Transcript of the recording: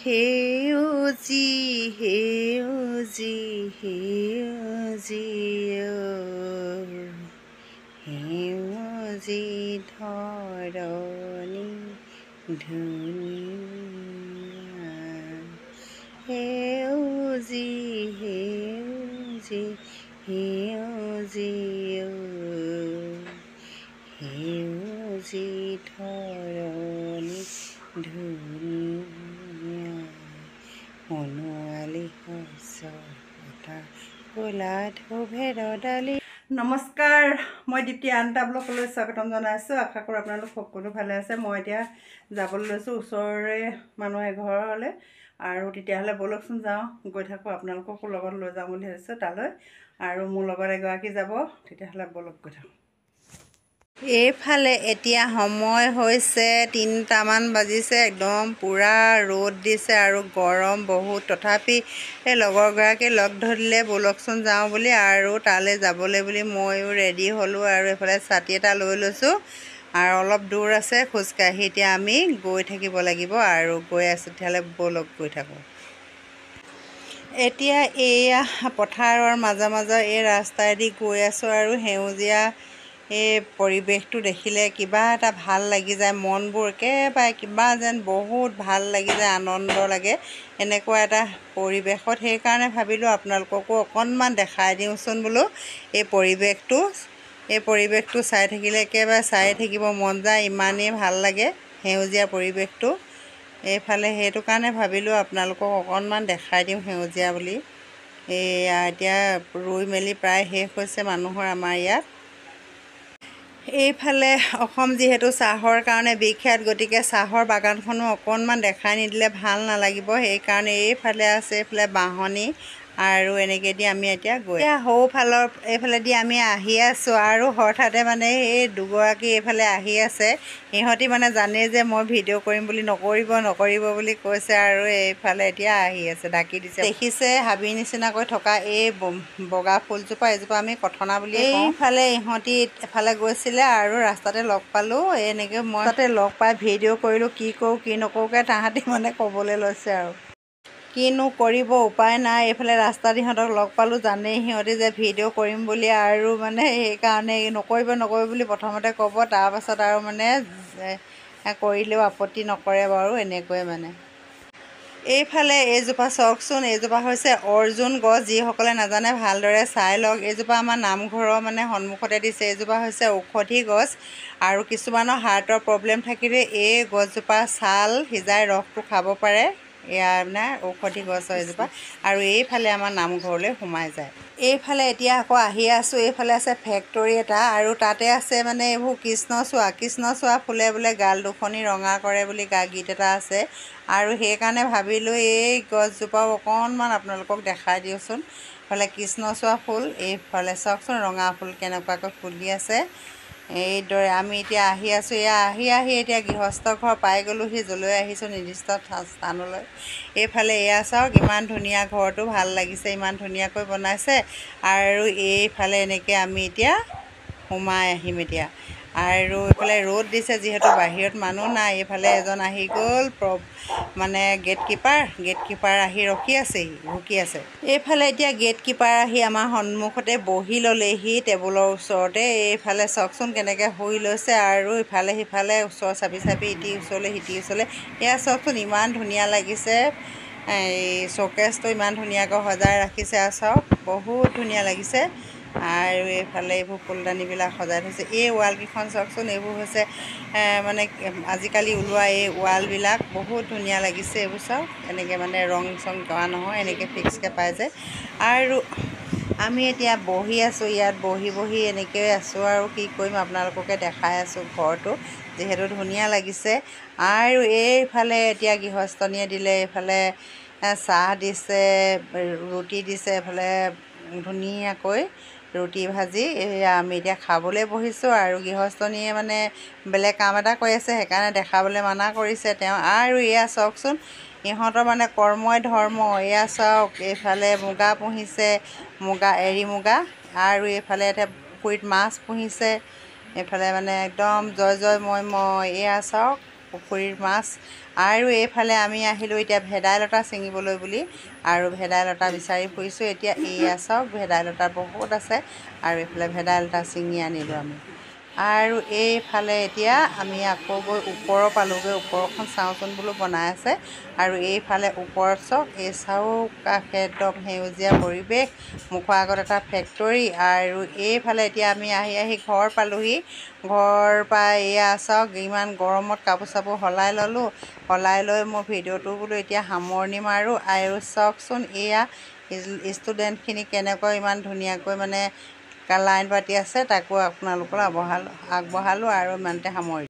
সেউজী সেউজী সেউজী সেউজী ধৰণী ধুনীয়া সেউজী সেউজী সেউজী সেউজী ধৰণী ধুনীয়া মনোৱালী শস্যৰ পথাৰ ফুলা ধুভেৰ ডালি। নমস্কাৰ, মই দীপ্তি আন এটা ব্লগলৈ স্বাগতম জনাইছোঁ। আশা কৰোঁ আপোনালোক সকলো ভালে আছে। মই এতিয়া যাবলৈ লৈছোঁ ওচৰৰে মানুহ এঘৰলৈ, আৰু তেতিয়াহ'লে ব'লকচোন যাওঁ, গৈ থাকোঁ, আপোনালোককো লগত লৈ যাওঁ বুলি ভাবিছোঁ তালৈ, আৰু মোৰ লগত এগৰাকী যাব। তেতিয়াহ'লে ব'লক গৈ থাকোঁ। এইফালে এতিয়া সময় হৈছে 3টামান বাজিছে। একদম পূৰা ৰ'দ দিছে আৰু গৰম বহুত। তথাপি এই লগৰগৰাকীয়ে লগ ধৰিলে ব'লকচোন যাওঁ বুলি, আৰু তালৈ যাবলৈ বুলি ময়ো ৰেডি হ'লোঁ, আৰু এইফালে ছাতি এটা লৈ লৈছোঁ, আৰু অলপ দূৰ আছে খোজকাঢ়ি এতিয়া আমি গৈ থাকিব লাগিব, আৰু গৈ আছোঁ। তেতিয়াহ'লে ব'লক গৈ থাকোঁ। এতিয়া এয়া পথাৰৰ মাজে মাজে এই ৰাস্তাইদি গৈ আছোঁ, আৰু সেউজীয়া এই পৰিৱেশটো দেখিলে কিবা এটা ভাল লাগি যায়, মনবোৰ একেবাৰে কিবা যেন বহুত ভাল লাগি যায়, আনন্দ লাগে এনেকুৱা এটা পৰিৱেশত। সেইকাৰণে ভাবিলোঁ আপোনালোককো অকণমান দেখাই দিওঁচোন বোলো এই পৰিৱেশটো চাই থাকিলে একেবাৰে চাই থাকিব মন যায়, ইমানেই ভাল লাগে সেউজীয়া পৰিৱেশটো। এইফালে সেইটো কাৰণে ভাবিলোঁ আপোনালোকক অকণমান দেখাই দিওঁ সেউজীয়া বুলি। এয়া এতিয়া ৰুই মেলি প্ৰায় শেষ হৈছে মানুহৰ আমাৰ ইয়াত। এইফালে অসম যিহেতু চাহৰ কাৰণে বিখ্যাত, গতিকে চাহৰ বাগানখনো অকণমান দেখাই নিদিলে ভাল নালাগিব। সেইকাৰণে এইফালে আছে, এইফালে বাঁহনি, আৰু এনেকৈ দি আমি এতিয়া সৌফালৰ এইফালেদি আমি আহি আছোঁ, আৰু হঠাতে মানে এই দুগৰাকী এইফালে আহি আছে। সিহঁতি মানে জানেই যে মই ভিডিঅ' কৰিম বুলি, নকৰিব বুলি কৈছে, আৰু এইফালে এতিয়া আহি আছে, ডাকি দিছে। দেখিছে হাবিৰ নিচিনাকৈ থকা এই বগা ফুলজোপা, এইজোপা আমি কথনা বুলি কওঁ। এইফালে ইহঁতি এফালে গৈছিলে, আৰু ৰাস্তাতে লগ পালোঁ। এনেকৈ মই তাতে লগ পাই ভিডিঅ' কৰিলোঁ, কি কৰোঁ কি নকৰোঁকৈ তাহাঁতি মানে ক'বলৈ লৈছে, আৰু কিনো কৰিব উপায় নাই। এইফালে ৰাস্তাত ইহঁতক লগ পালোঁ, জানেই সিহঁতি যে ভিডিঅ' কৰিম বুলি, আৰু মানে সেইকাৰণে নকৰিব বুলি প্ৰথমতে ক'ব, তাৰপাছত আৰু মানে কৰিলেও আপত্তি নকৰে বাৰু, এনেকৈয়ে মানে। এইফালে এইজোপা চাওকচোন, এইজোপা হৈছে অৰ্জুন গছ। যিসকলে নাজানে ভালদৰে চাই লওক। এইজোপা আমাৰ নামঘৰৰ মানে সন্মুখতে দিছে। এইজোপা হৈছে ঔষধি গছ, আৰু কিছুমানৰ হাৰ্টৰ প্ৰব্লেম থাকিলে এই গছজোপাৰ ছাল সিজাই ৰসটো খাব পাৰে। এয়া মানে ঔষধি গছ হয় এজোপা, আৰু এইফালে আমাৰ নামঘৰলৈ সোমাই যায়। এইফালে এতিয়া আকৌ আহি আছোঁ, এইফালে আছে ফেক্টৰী এটা, আৰু তাতে আছে মানে এইবোৰ কৃষ্ণচূড়া ফুলে বোলে গাল দুখনি ৰঙা কৰে বুলি গীত এটা আছে, আৰু সেইকাৰণে ভাবিলোঁ এই গছজোপাও অকণমান আপোনালোকক দেখাই দিওঁচোন। এইফালে কৃষ্ণচূড়া ফুল, এইফালে চাওকচোন ৰঙা ফুল কেনেকুৱাকৈ ফুলি আছে। এইদৰে আমি এতিয়া আহি আছোঁ। আহি এতিয়া গৃহস্থ ঘৰ পাই গ'লোহি, য'লৈ আহিছোঁ নিৰ্দিষ্ট স্থানলৈ। এইফালে এয়া চাওক, ইমান ধুনীয়া ঘৰটো ভাল লাগিছে, ইমান ধুনীয়াকৈ বনাইছে, আৰু এইফালে এনেকৈ আমি এতিয়া সোমাই আহিম এতিয়া। আৰু এইফালে ৰ'দ দিছে যিহেতু বাহিৰত মানুহ নাই। এইফালে এজন আহি গ'ল, মানে গেটকিপাৰ আহি ৰখি আছে। এইফালে এতিয়া গেটকিপাৰ আহি আমাৰ সন্মুখতে বহি ল'লেহি টেবুলৰ ওচৰতে। এইফালে চাওকচোন কেনেকৈ শুই লৈছে, আৰু ইফালে সিফালে ওচৰ চাপি ইটি ওচৰলৈ সিটি ওচৰলৈ। এয়া চাওকচোন ইমান ধুনীয়া লাগিছে, এই শ্ব'কেছটো ইমান ধুনীয়াকৈ সজাই ৰাখিছে, আৰু চাওক বহুত ধুনীয়া লাগিছে। আৰু এইফালে এইবোৰ ফুলদানিবিলাক সজাই থৈছে। এই ৱালকেইখন চাওকচোন, এইবোৰ হৈছে মানে আজিকালি ওলোৱা এই ৱালবিলাক, বহুত ধুনীয়া লাগিছে। এইবোৰ চাওক এনেকৈ মানে ৰং চং কৰা নহয়, এনেকৈ ফিক্সকৈ পাই যায়। আৰু আমি এতিয়া বহি আছোঁ, ইয়াত বহি এনেকৈ আছোঁ, আৰু কি কৰিম আপোনালোককে দেখাই আছোঁ ঘৰটো, যিহেতু ধুনীয়া লাগিছে। আৰু এইফালে এতিয়া গৃহস্থনীয়ে দিলে, এইফালে চাহ দিছে, ৰুটি দিছে, এইফালে ধুনীয়াকৈ ৰুটি ভাজি। এয়া আমি এতিয়া খাবলৈ বহিছোঁ, আৰু গৃহস্থনীয়ে মানে বেলেগ কাম এটা কৰি আছে, সেইকাৰণে দেখাবলৈ মানা কৰিছে তেওঁ। আৰু এয়া চাওকচোন ইহঁতৰ মানে কৰ্মই ধৰ্ম। এয়া চাওক এইফালে মুগা পুহিছে, এৰী মুগা, আৰু এইফালে এতিয়া পুখুৰীত মাছ পুহিছে। এইফালে মানে একদম জয় মই। এয়া চাওক পুখুৰীৰ মাছ, আৰু এইফালে আমি আহিলোঁ এতিয়া ভেদাইলতা ছিঙিবলৈ বুলি আৰু ভেদাইলতা বিচাৰি ফুৰিছোঁ এতিয়া এয়া চাওক ভেদাইলতা বহুত আছে আৰু এইফালে ভেদাইলতা ছিঙি আনিলোঁ আমি আৰু এইফালে এতিয়া আমি আকৌ গৈ ওপৰৰ পালোঁগৈ ওপৰখন চাওঁচোন বোলো বনাই আছে আৰু এইফালে ওপৰত চাওক এই চাওক কাষে একদম সেউজীয়া পৰিৱেশ মুখৰ আগত এটা ফেক্টৰী আৰু এইফালে এতিয়া আমি আহি ঘৰ পালোঁহি ঘৰ পাই এয়া চাওক ইমান গৰমত কাপোৰ চাপোৰ সলাই ল'লোঁ সলাই লৈ মই ভিডিঅ'টো বোলো এতিয়া সামৰণি মাৰোঁ আৰু চাওকচোন এয়া ষ্টুডেণ্টখিনি কেনেকৈ ইমান ধুনীয়াকৈ মানে লাইন পাতি আছে তাকো আপোনালোকৰ আগবঢ়ালোঁ আৰু ইমানতে সামৰিলোঁ।